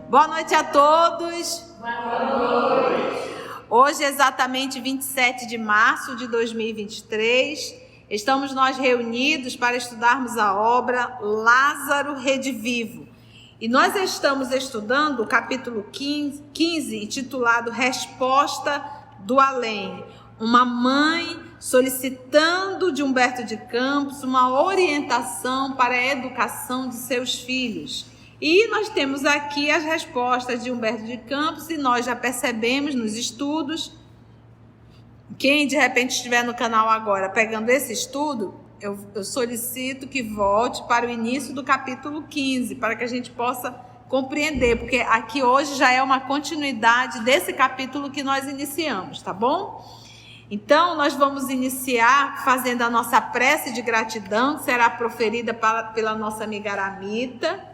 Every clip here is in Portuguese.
Boa noite a todos. Boa noite. Hoje é exatamente 27 de março de 2023. Estamos nós reunidos para estudarmos a obra Lázaro Redivivo. E nós estamos estudando o capítulo 15, intitulado Resposta do Além. Uma mãe solicitando de Humberto de Campos uma orientação para a educação de seus filhos. E nós temos aqui as respostas de Humberto de Campos e nós já percebemos nos estudos. Quem de repente estiver no canal agora pegando esse estudo, eu solicito que volte para o início do capítulo 15, para que a gente possa compreender, porque aqui hoje já é uma continuidade desse capítulo que nós iniciamos, tá bom? Então, nós vamos iniciar fazendo a nossa prece de gratidão, que será proferida pela nossa amiga Aramita,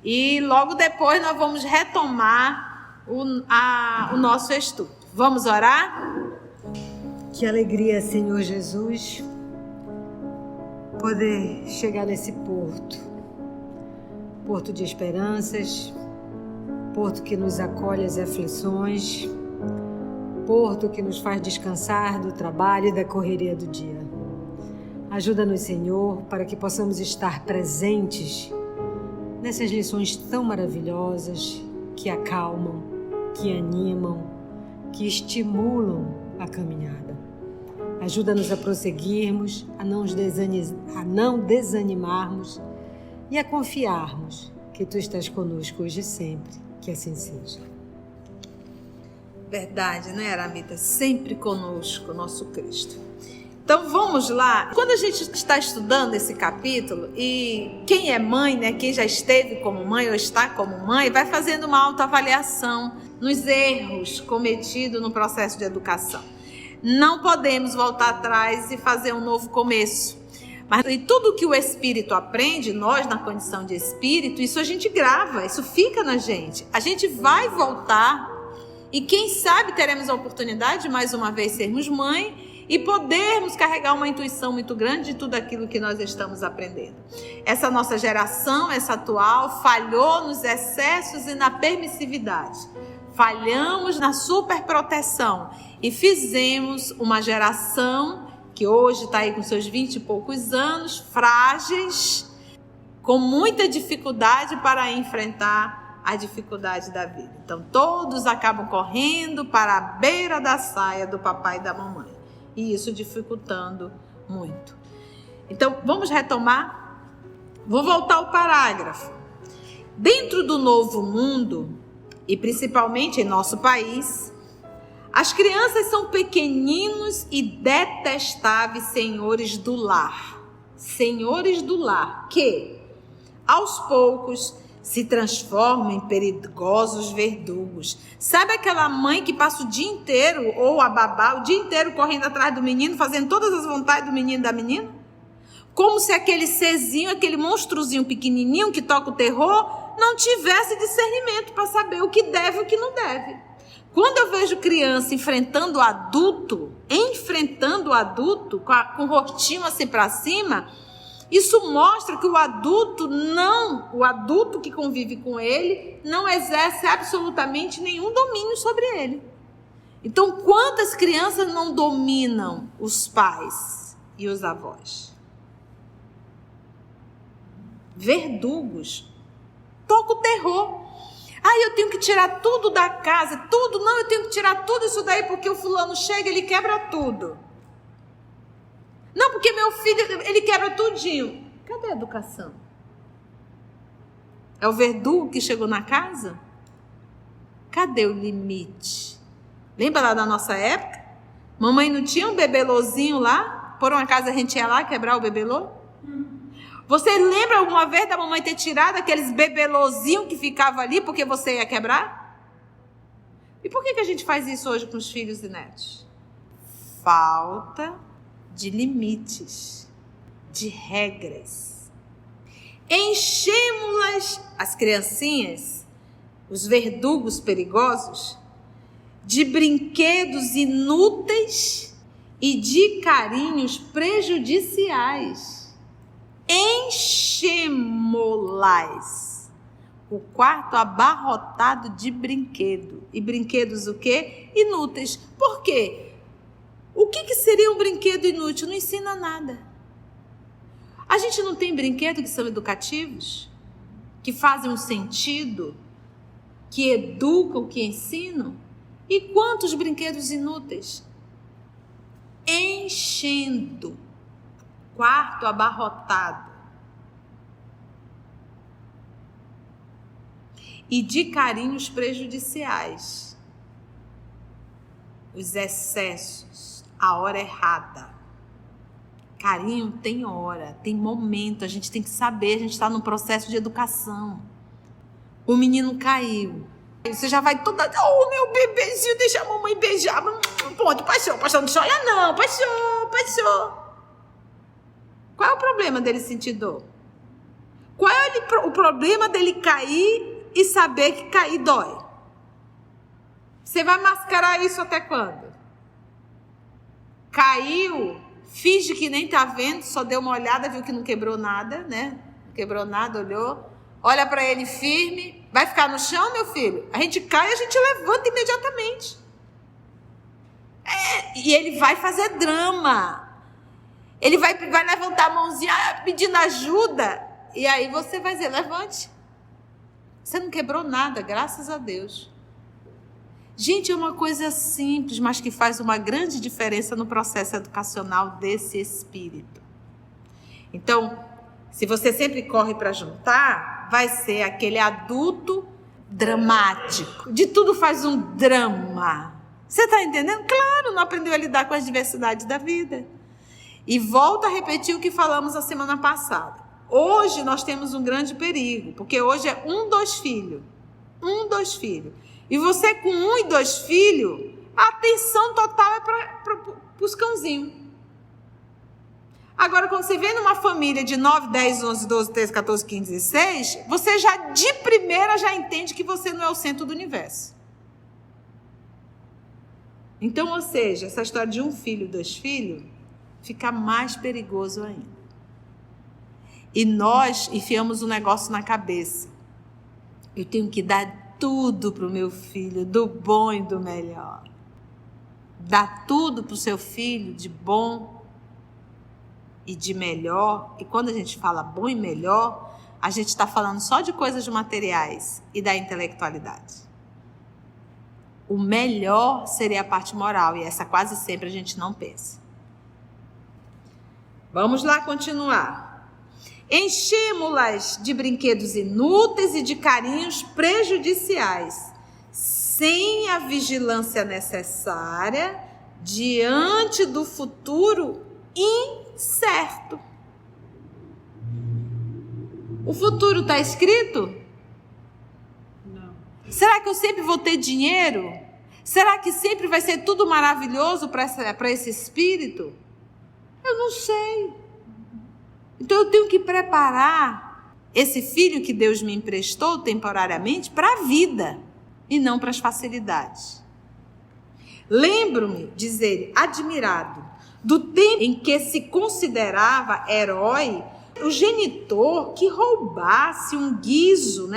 e logo depois nós vamos retomar o nosso estudo. Vamos orar? Que alegria, Senhor Jesus, poder chegar nesse porto de esperanças, porto que nos acolhe às aflições, porto que nos faz descansar do trabalho e da correria do dia. Ajuda-nos, Senhor, para que possamos estar presentes nessas lições tão maravilhosas que acalmam, que animam, que estimulam a caminhada. Ajuda-nos a prosseguirmos, a não desanimarmos e a confiarmos que Tu estás conosco hoje e sempre, que assim seja. Verdade, né, Aramita? Sempre conosco, nosso Cristo. Então vamos lá. Quando a gente está estudando esse capítulo, e quem é mãe, né, quem já esteve como mãe ou está como mãe, vai fazendo uma autoavaliação nos erros cometidos no processo de educação. Não podemos voltar atrás e fazer um novo começo. Mas e tudo que o Espírito aprende, nós na condição de Espírito, isso a gente grava, isso fica na gente. A gente vai voltar e quem sabe teremos a oportunidade de mais uma vez sermos mãe e podermos carregar uma intuição muito grande de tudo aquilo que nós estamos aprendendo. Essa nossa geração, essa atual, falhou nos excessos e na permissividade. Falhamos na superproteção e fizemos uma geração que hoje está aí com seus 20 e poucos anos, frágeis, com muita dificuldade para enfrentar a dificuldade da vida. Então todos acabam correndo para a beira da saia do papai e da mamãe. E isso dificultando muito. Então vamos retomar? Vou voltar ao parágrafo. Dentro do novo mundo, e principalmente em nosso país, as crianças são pequeninos e detestáveis senhores do lar. Senhores do lar que, aos poucos, se transformam em perigosos verdugos. Sabe aquela mãe que passa o dia inteiro, ou a babá, o dia inteiro correndo atrás do menino, fazendo todas as vontades do menino e da menina? Como se aquele serzinho, aquele monstruozinho pequenininho que toca o terror, não tivesse discernimento para saber o que deve e o que não deve. Quando eu vejo criança enfrentando o adulto com o rostinho assim para cima, isso mostra que o adulto que convive com ele, não exerce absolutamente nenhum domínio sobre ele. Então, quantas crianças não dominam os pais e os avós? Verdugos. Toca o terror. Eu tenho que tirar tudo da casa, tudo. Não, eu tenho que tirar tudo isso daí porque o fulano chega e ele quebra tudo. Não, porque meu filho, ele quebra tudinho. Cadê a educação? É o verdugo que chegou na casa? Cadê o limite? Lembra lá da nossa época? Mamãe não tinha um bebelôzinho lá? Por um acaso a gente ia lá quebrar o bebelô? Você lembra alguma vez da mamãe ter tirado aqueles bebelôzinhos que ficava ali porque você ia quebrar? E por que a gente faz isso hoje com os filhos e netos? Falta de limites, de regras. Enchemos-las, as criancinhas, os verdugos perigosos, de brinquedos inúteis e de carinhos prejudiciais. Enchemos-las O quarto abarrotado de brinquedo. E brinquedos o quê? Inúteis. Por quê? O que seria um brinquedo inútil? Não ensina nada. A gente não tem brinquedos que são educativos? Que fazem um sentido? Que educam, que ensinam? E quantos brinquedos inúteis? Enchendo. Quarto abarrotado. E de carinhos prejudiciais. Os excessos, a hora errada. Carinho tem hora, tem momento, a gente tem que saber, a gente está num processo de educação. O menino caiu. Você já vai toda, oh, meu bebezinho, deixa a mamãe beijar. Pronto, passou, não chora não, passou. Qual é o problema dele sentir dor? Qual é o problema dele cair e saber que cair dói? Você vai mascarar isso até quando? Caiu, finge que nem tá vendo, só deu uma olhada, viu que não quebrou nada, né? Não quebrou nada, olhou. Olha para ele firme. Vai ficar no chão, meu filho? A gente cai, a gente levanta imediatamente. E ele vai fazer drama. Ele vai levantar a mãozinha pedindo ajuda. E aí você vai dizer, levante. Você não quebrou nada, graças a Deus. Gente, é uma coisa simples, mas que faz uma grande diferença no processo educacional desse espírito. Então, se você sempre corre para juntar, vai ser aquele adulto dramático. De tudo faz um drama. Você está entendendo? Claro, não aprendeu a lidar com as diversidades da vida. E volto a repetir o que falamos a semana passada. Hoje nós temos um grande perigo, porque hoje é 1, 2 filhos. 1, 2 filhos. E você com 1 e 2 filhos, a atenção total é para os cãozinhos. Agora, quando você vem numa família de 9, 10, 11, 12, 13, 14, 15, 16, você já de primeira já entende que você não é o centro do universo. Então, ou seja, essa história de 1 filho, 2 filhos, fica mais perigoso ainda. E nós enfiamos um negócio na cabeça. Eu tenho que dar tudo para o meu filho, do bom e do melhor. Dar tudo para o seu filho de bom e de melhor. E quando a gente fala bom e melhor, a gente está falando só de coisas materiais e da intelectualidade. O melhor seria a parte moral, e essa quase sempre a gente não pensa. Vamos lá continuar. Enchemos-las de brinquedos inúteis e de carinhos prejudiciais, sem a vigilância necessária diante do futuro incerto. O futuro está escrito? Não. Será que eu sempre vou ter dinheiro? Será que sempre vai ser tudo maravilhoso para esse espírito? Eu não sei. Então eu tenho que preparar esse filho que Deus me emprestou temporariamente para a vida e não para as facilidades. Lembro-me, diz ele, admirado, do tempo em que se considerava herói o genitor que roubasse um guizo,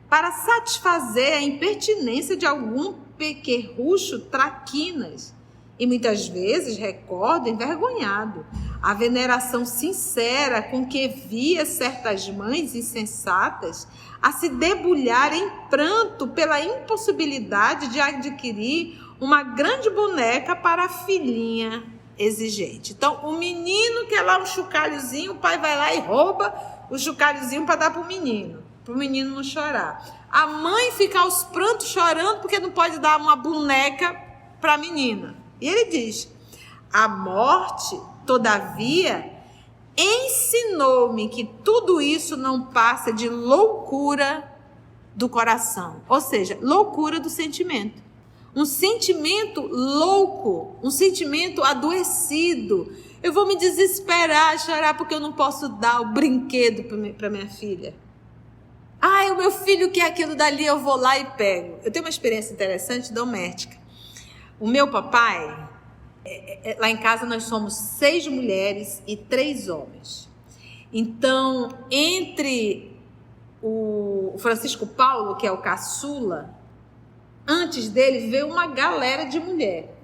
para satisfazer a impertinência de algum pequerrucho traquinas. E muitas vezes, recordo, envergonhado, a veneração sincera com que via certas mães insensatas a se debulhar em pranto pela impossibilidade de adquirir uma grande boneca para a filhinha exigente. Então, o menino quer lá um chocalhozinho, o pai vai lá e rouba o chocalhozinho para dar para o menino não chorar. A mãe fica aos prantos chorando porque não pode dar uma boneca para a menina. E ele diz, a morte, todavia, ensinou-me que tudo isso não passa de loucura do coração, ou seja, loucura do sentimento. Um sentimento louco, um sentimento adoecido. Eu vou me desesperar, chorar porque eu não posso dar o brinquedo para minha filha. O meu filho quer aquilo dali, eu vou lá e pego. Eu tenho uma experiência interessante doméstica. O meu papai, lá em casa nós somos 6 mulheres e 3 homens. Então, entre o Francisco Paulo, que é o caçula, antes dele veio uma galera de mulher.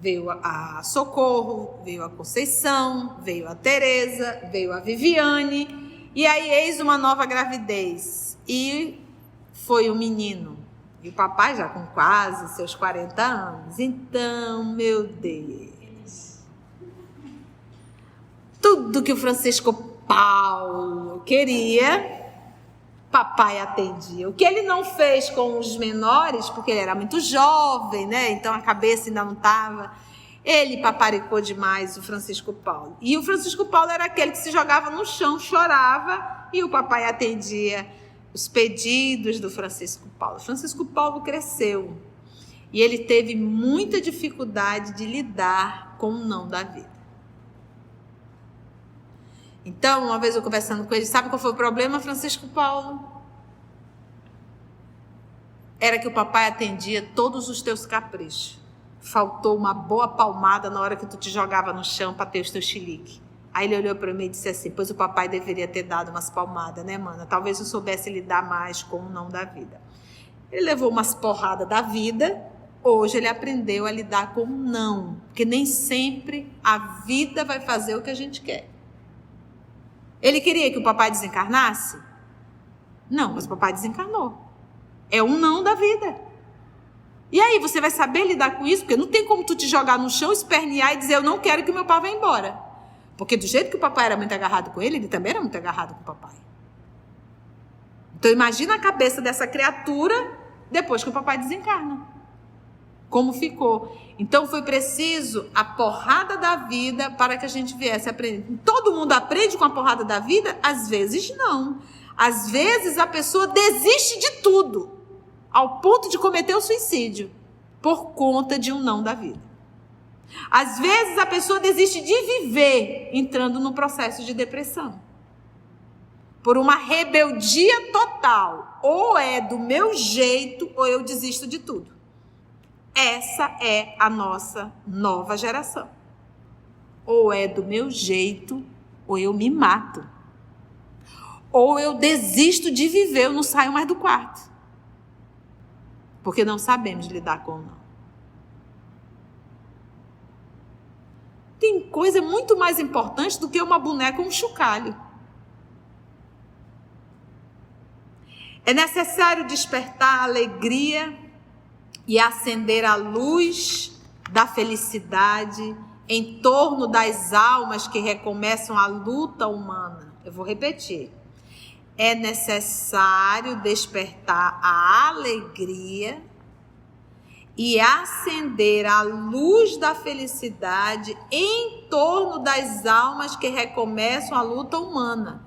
Veio a Socorro, veio a Conceição, veio a Teresa, veio a Viviane, e aí eis uma nova gravidez. E foi o menino. E o papai já com quase seus 40 anos. Então, meu Deus. Tudo que o Francisco Paulo queria, papai atendia. O que ele não fez com os menores, porque ele era muito jovem, né? Então a cabeça ainda não estava. Ele paparicou demais o Francisco Paulo. E o Francisco Paulo era aquele que se jogava no chão, chorava, e o papai atendia os pedidos do Francisco Paulo. O Francisco Paulo cresceu e ele teve muita dificuldade de lidar com o não da vida. Então, uma vez eu conversando com ele, sabe qual foi o problema, Francisco Paulo? Era que o papai atendia todos os teus caprichos. Faltou uma boa palmada na hora que tu te jogava no chão para ter os teus chiliques. Aí ele olhou para mim e disse assim, pois o papai deveria ter dado umas palmadas, né, mana? Talvez eu soubesse lidar mais com o não da vida. Ele levou umas porradas da vida, hoje ele aprendeu a lidar com o não. Porque nem sempre a vida vai fazer o que a gente quer. Ele queria que o papai desencarnasse? Não, mas o papai desencarnou. É um não da vida. E aí, você vai saber lidar com isso? Porque não tem como tu te jogar no chão, espernear e dizer, eu não quero que o meu pai vá embora. Porque do jeito que o papai era muito agarrado com ele, ele também era muito agarrado com o papai. Então imagina a cabeça dessa criatura depois que o papai desencarna. Como ficou. Então foi preciso a porrada da vida para que a gente viesse aprender. Todo mundo aprende com a porrada da vida? Às vezes não. Às vezes a pessoa desiste de tudo, ao ponto de cometer o suicídio, por conta de um não da vida. Às vezes a pessoa desiste de viver, entrando num processo de depressão. Por uma rebeldia total. Ou é do meu jeito, ou eu desisto de tudo. Essa é a nossa nova geração. Ou é do meu jeito, ou eu me mato. Ou eu desisto de viver, eu não saio mais do quarto. Porque não sabemos lidar com o não. Tem coisa muito mais importante do que uma boneca ou um chocalho. É necessário despertar a alegria e acender a luz da felicidade em torno das almas que recomeçam a luta humana. Eu vou repetir. É necessário despertar a alegria e acender a luz da felicidade em torno das almas que recomeçam a luta humana.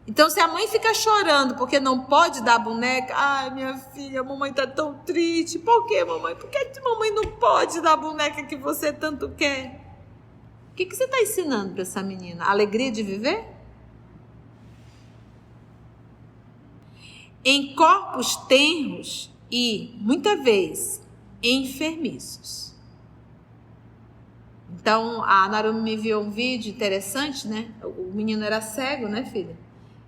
Então, se a mãe fica chorando porque não pode dar boneca, ai, minha filha, a mamãe tá tão triste. Por quê, mamãe? Por que a mamãe não pode dar a boneca que você tanto quer? O que você está ensinando para essa menina? A alegria de viver? Em corpos tenros e, muita vez, enfermiços. Então, a Narumi me enviou um vídeo interessante, né? O menino era cego, né, filha?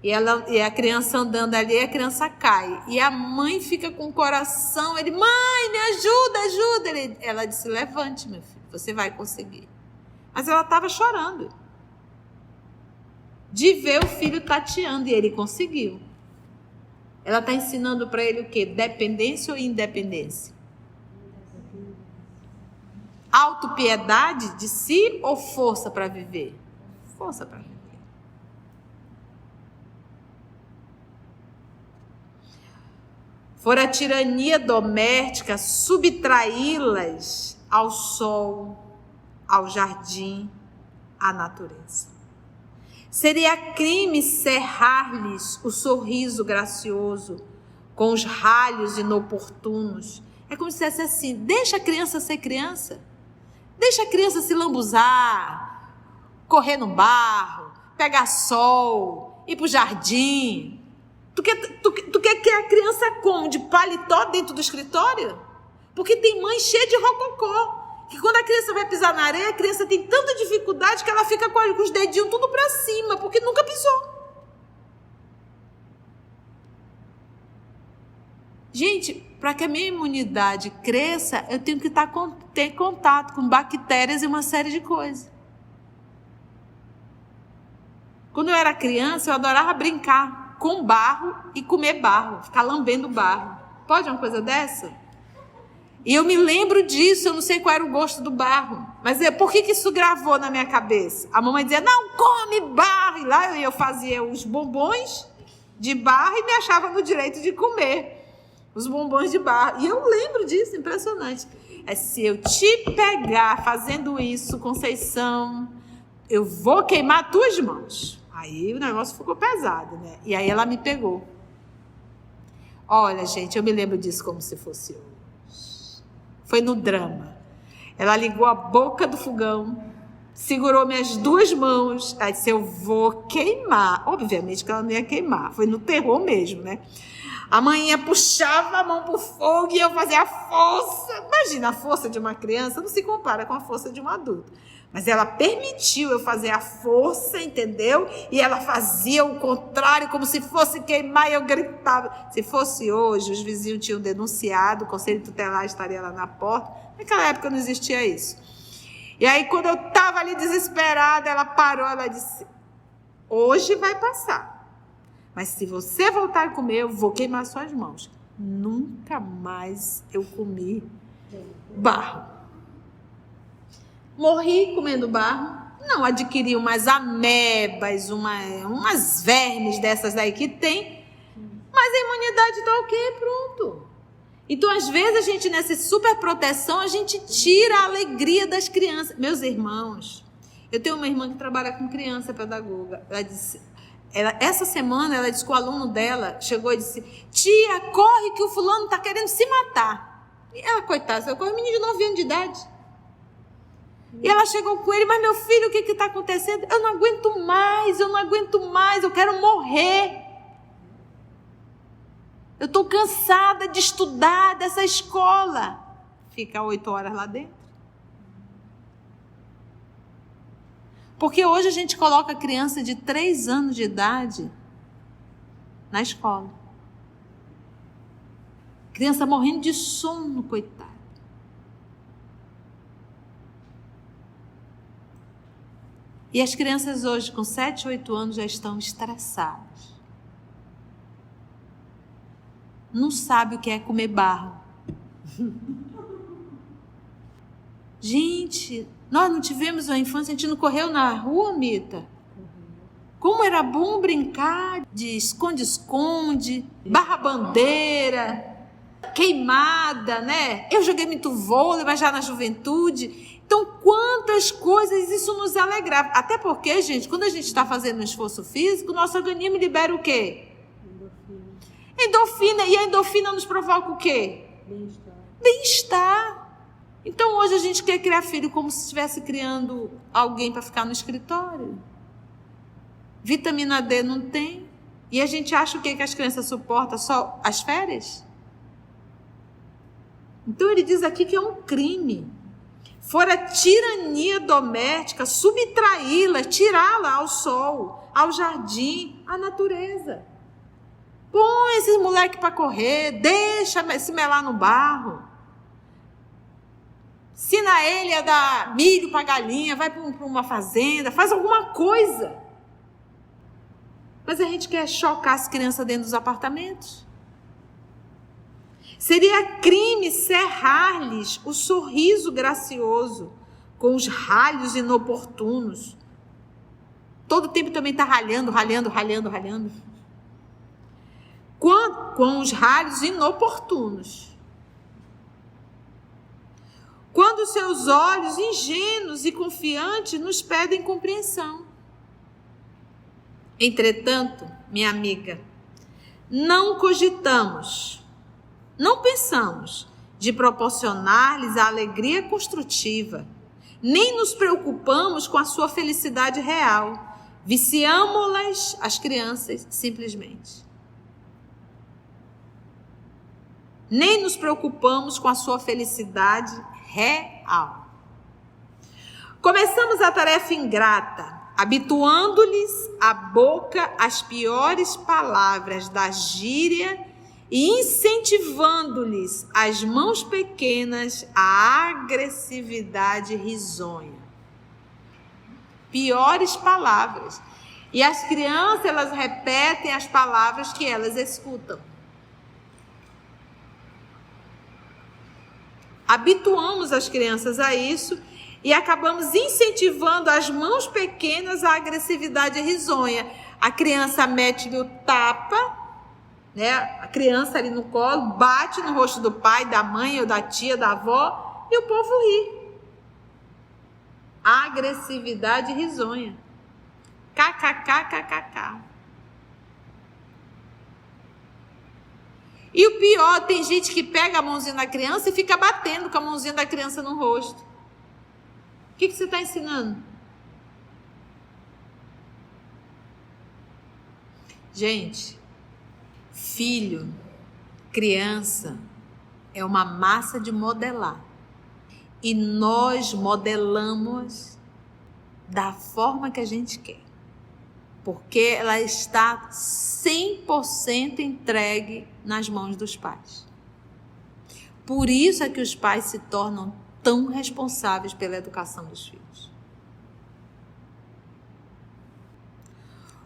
E a criança andando ali, a criança cai. E a mãe fica com o coração, ele, mãe, me ajuda, ajuda. Ela disse, levante, meu filho, você vai conseguir. Mas ela estava chorando. De ver o filho tateando, e ele conseguiu. Ela está ensinando para ele o quê? Dependência ou independência? Autopiedade de si ou força para viver? Força para viver. For a tirania doméstica subtraí-las ao sol, ao jardim, à natureza. Seria crime cerrar-lhes o sorriso gracioso com os ralhos inoportunos. É como se dissesse assim, deixa a criança ser criança. Deixa a criança se lambuzar, correr no barro, pegar sol, ir para o jardim. Tu quer que a criança como? De paletó dentro do escritório? Porque tem mãe cheia de rococó. Que quando a criança vai pisar na areia, a criança tem tanta dificuldade que ela fica com os dedinhos tudo para cima, porque nunca pisou. Gente, para que a minha imunidade cresça, eu tenho que ter contato com bactérias e uma série de coisas. Quando eu era criança, eu adorava brincar com barro e comer barro, ficar lambendo barro. Pode uma coisa dessa? E eu me lembro disso, eu não sei qual era o gosto do barro. Mas por que isso gravou na minha cabeça? A mamãe dizia, não come barro. E lá eu fazia os bombons de barro e me achava no direito de comer os bombons de barro. E eu lembro disso, impressionante. Se eu te pegar fazendo isso, Conceição, eu vou queimar tuas mãos. Aí o negócio ficou pesado, né? E aí ela me pegou. Olha, gente, eu me lembro disso como se fosse hoje. Foi no drama. Ela ligou a boca do fogão, segurou minhas duas mãos, aí disse, eu vou queimar. Obviamente que ela não ia queimar, foi no terror mesmo, né? A mãinha puxava a mão pro fogo e eu fazia a força. Imagina, a força de uma criança não se compara com a força de um adulto. Mas ela permitiu eu fazer a força, entendeu? E ela fazia o contrário, como se fosse queimar, e eu gritava. Se fosse hoje, os vizinhos tinham denunciado, o conselho tutelar estaria lá na porta. Naquela época não existia isso. E aí, quando eu estava ali desesperada, ela parou, ela disse, hoje vai passar. Mas se você voltar a comer, eu vou queimar suas mãos. Nunca mais eu comi barro. Morri comendo barro. Não adquiri umas amebas, umas vermes dessas daí que tem. Mas a imunidade está ok, pronto. Então, às vezes, a gente, nessa super proteção, a gente tira a alegria das crianças. Meus irmãos, eu tenho uma irmã que trabalha com criança pedagoga. Ela disse... essa semana, ela disse que o aluno dela chegou e disse, tia, corre que o fulano está querendo se matar. E ela, coitada, ela corre um menino de 9 anos de idade. E ela chegou com ele, mas meu filho, o que está acontecendo? Eu não aguento mais, eu quero morrer. Eu estou cansada de estudar dessa escola. Fica 8 horas lá dentro. Porque hoje a gente coloca criança de 3 anos de idade na escola. Criança morrendo de sono, coitada. E as crianças hoje, com 7, 8 anos, já estão estressadas. Não sabe o que é comer barro. Gente, nós não tivemos uma infância, a gente não correu na rua, Mita? Como era bom brincar de esconde-esconde, barra-bandeira, queimada, né? Eu joguei muito vôlei, mas já na juventude. Então, quantas coisas isso nos alegrava. Até porque, gente, quando a gente está fazendo um esforço físico, o nosso organismo libera o quê? Endorfina. E a endorfina nos provoca o quê? Bem-estar. Então, hoje a gente quer criar filho como se estivesse criando alguém para ficar no escritório. Vitamina D não tem. E a gente acha o quê? Que as crianças suportam só as férias? Então, ele diz aqui que é um crime. Fora tirania doméstica, subtraí-la, tirá-la ao sol, ao jardim, à natureza. Põe esses moleques para correr, deixa se melar no barro. Ensina ele a dar milho para galinha, vai para uma fazenda, faz alguma coisa. Mas a gente quer chocar as crianças dentro dos apartamentos. Seria crime cerrar-lhes o sorriso gracioso com os ralhos inoportunos. Todo tempo também está ralhando. Com os ralhos inoportunos. Quando seus olhos ingênuos e confiantes nos pedem compreensão. Entretanto, minha amiga, não pensamos de proporcionar-lhes a alegria construtiva, nem nos preocupamos com a sua felicidade real. Viciamo-las, as crianças, simplesmente. Nem nos preocupamos com a sua felicidade real. Começamos a tarefa ingrata, habituando-lhes a boca às piores palavras da gíria e incentivando-lhes as mãos pequenas à agressividade risonha. Piores palavras. E as crianças, elas repetem as palavras que elas escutam. Habituamos as crianças a isso e acabamos incentivando as mãos pequenas à agressividade risonha. A criança mete-lhe o tapa, né? A criança ali no colo, bate no rosto do pai, da mãe ou da tia, da avó, e o povo ri. Agressividade risonha. KKKKKK. E o pior, tem gente que pega a mãozinha da criança e fica batendo com a mãozinha da criança no rosto. O que você está ensinando? Gente, filho, criança, é uma massa de modelar. E nós modelamos da forma que a gente quer. Porque ela está 100% entregue nas mãos dos pais. Por isso é que os pais se tornam tão responsáveis pela educação dos filhos.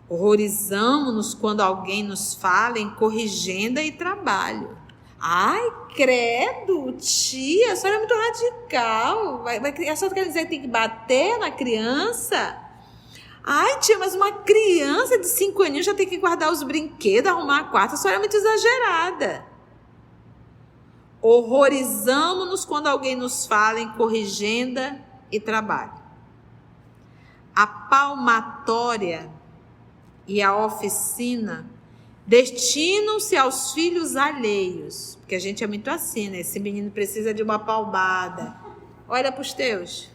Horrorizamos-nos quando alguém nos fala em corrigenda e trabalho. Ai, credo, tia, a senhora é muito radical. A senhora quer dizer que tem que bater na criança? Ai, tia, mas uma criança de 5 aninhos já tem que guardar os brinquedos, arrumar a quarto. A senhora é muito exagerada. Horrorizamos-nos quando alguém nos fala em corrigenda e trabalho. A palmatória e a oficina destinam-se aos filhos alheios. Porque a gente é muito assim, né? Esse menino precisa de uma palmada. Olha para os teus.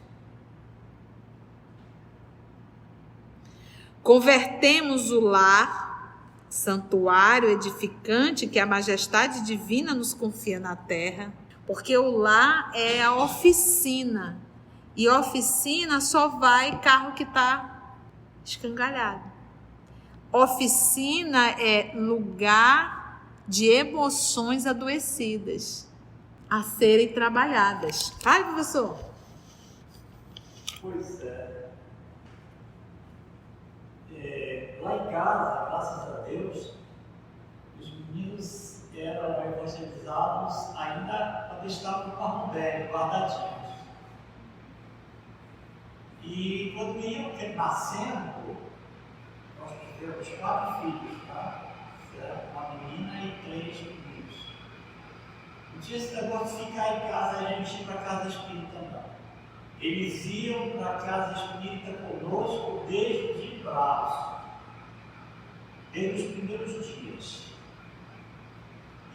Convertemos o lar, santuário edificante que a majestade divina nos confia na terra, porque o lar é a oficina, e oficina só vai carro que está escangalhado. Oficina é lugar de emoções adoecidas a serem trabalhadas. Fale, professor. Pois é. Lá em casa, graças a Deus, os meninos eram evangelizados ainda quando estavam no quarto velho, guardadinhos. E quando iam nascendo, nós tivemos 4 filhos, tá? Uma menina e 3 meninos. Não tinha esse negócio de ficar em casa, a gente ia para a casa espírita, não. Eles iam para a casa espírita conosco desde de braço, desde os primeiros dias.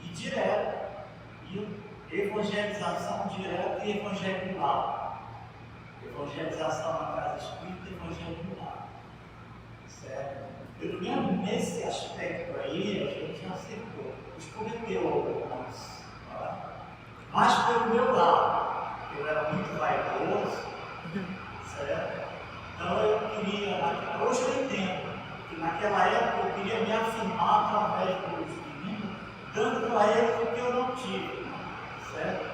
E direto, iam evangelização direta e evangelho lá. Evangelização na casa espírita e evangelho lá. Certo? Pelo menos nesse aspecto aí, a gente acertou. Nos cometeu algumas, tá? Mas pelo meu lado, eu era muito vaidoso, certo? Então eu queria, hoje eu entendo, que naquela época eu queria me afirmar através dos meninos, dando para eles o que eu não tive, certo?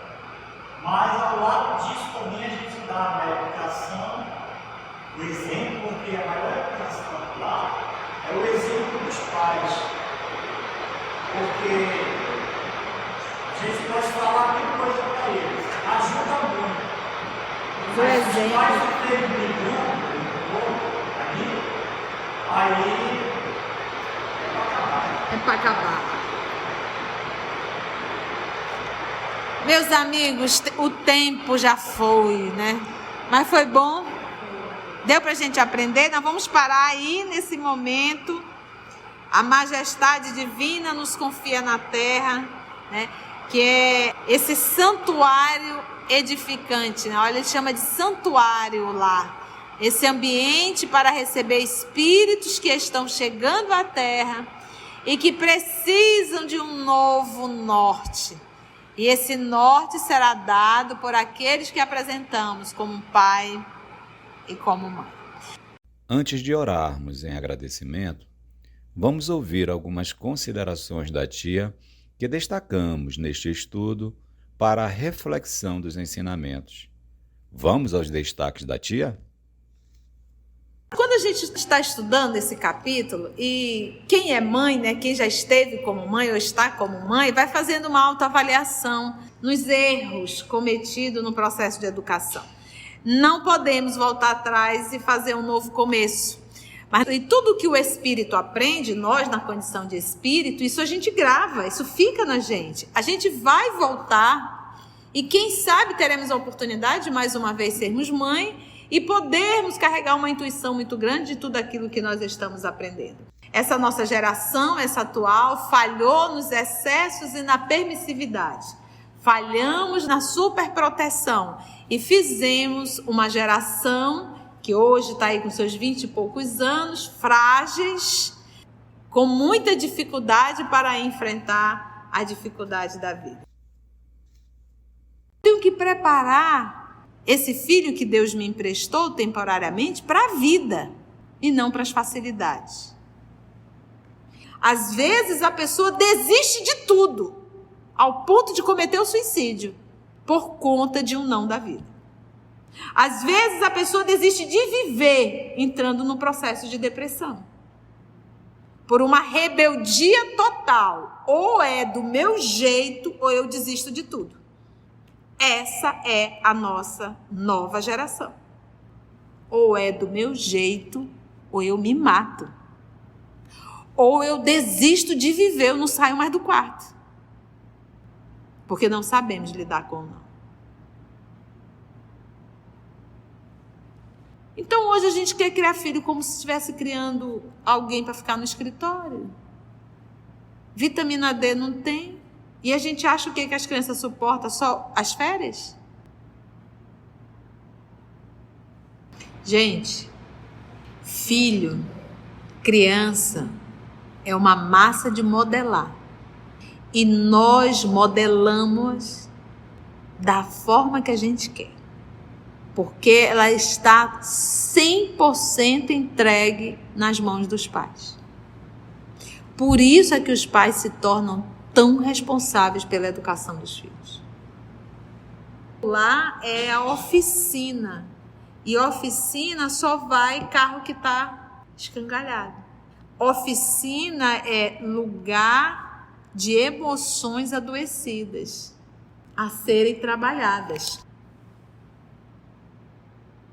Mas ao lado disso também a gente dá a educação, o exemplo, porque a maior educação lá é o exemplo dos pais, porque a gente pode falar muita coisa para eles, ajuda muito. Por exemplo. Os pais não têm brigando, aí é para acabar. É para acabar. Meus amigos, o tempo já foi, né? Mas foi bom. Deu para a gente aprender? Nós vamos parar aí nesse momento. A majestade divina nos confia na terra, né? Que é esse santuário edificante, né? Olha, ele chama de santuário lá. Esse ambiente para receber espíritos que estão chegando à terra e que precisam de um novo norte. E esse norte será dado por aqueles que apresentamos como pai e como mãe. Antes de orarmos em agradecimento, vamos ouvir algumas considerações da tia que destacamos neste estudo para a reflexão dos ensinamentos. Vamos aos destaques da tia? Quando a gente está estudando esse capítulo, e quem é mãe, né, quem já esteve como mãe ou está como mãe, vai fazendo uma autoavaliação nos erros cometidos no processo de educação. Não podemos voltar atrás e fazer um novo começo. Mas e tudo que o espírito aprende, nós na condição de espírito, isso a gente grava, isso fica na gente. A gente vai voltar e quem sabe teremos a oportunidade de mais uma vez sermos mãe e podermos carregar uma intuição muito grande de tudo aquilo que nós estamos aprendendo. Essa nossa geração, essa atual, falhou nos excessos e na permissividade. Falhamos na superproteção e fizemos uma geração que hoje está aí com seus 20 e poucos anos, frágeis, com muita dificuldade para enfrentar a dificuldade da vida. Tenho que preparar esse filho que Deus me emprestou temporariamente para a vida e não para as facilidades. Às vezes a pessoa desiste de tudo, ao ponto de cometer o suicídio, por conta de um não da vida. Às vezes a pessoa desiste de viver, entrando no processo de depressão. Por uma rebeldia total. Ou é do meu jeito, ou eu desisto de tudo. Essa é a nossa nova geração. Ou é do meu jeito, ou eu me mato. Ou eu desisto de viver, eu não saio mais do quarto. Porque não sabemos lidar com o não. Então hoje a gente quer criar filho como se estivesse criando alguém para ficar no escritório. Vitamina D não tem. E a gente acha o quê? Que as crianças suportam só as férias? Gente, filho, criança, é uma massa de modelar. E nós modelamos da forma que a gente quer. Porque ela está 100% entregue nas mãos dos pais. Por isso é que os pais se tornam tão responsáveis pela educação dos filhos. Lá é a oficina. E oficina só vai carro que está escangalhado. Oficina é lugar de emoções adoecidas a serem trabalhadas.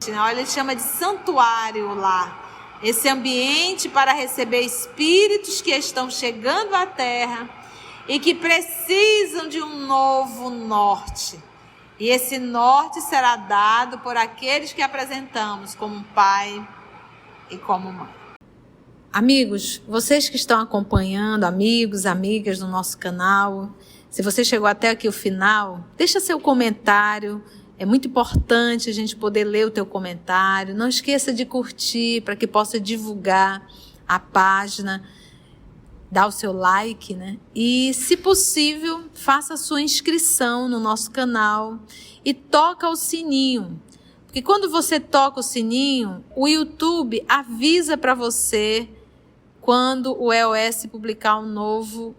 Olha, ele chama de santuário lá. Esse ambiente para receber espíritos que estão chegando à Terra e que precisam de um novo norte. E esse norte será dado por aqueles que apresentamos como pai e como mãe. Amigos, vocês que estão acompanhando, amigos, amigas do nosso canal, se você chegou até aqui o final, deixa seu comentário. É muito importante a gente poder ler o teu comentário. Não esqueça de curtir para que possa divulgar a página. Dá o seu like, né? E, se possível, faça a sua inscrição no nosso canal e toca o sininho. Porque quando você toca o sininho, o YouTube avisa para você quando o EOS publicar um novo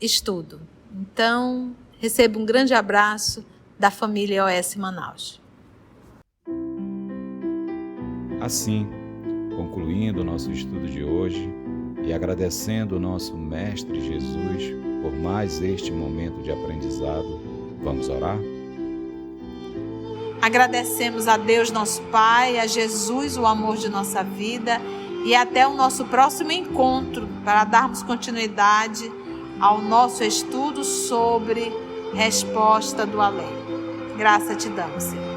estudo. Então, receba um grande abraço da família EOS Manaus. Assim, concluindo o nosso estudo de hoje e agradecendo o nosso Mestre Jesus por mais este momento de aprendizado, vamos orar? Agradecemos a Deus, nosso Pai, a Jesus, o amor de nossa vida, e até o nosso próximo encontro para darmos continuidade ao nosso estudo sobre resposta do além. Graça te damos, Senhor.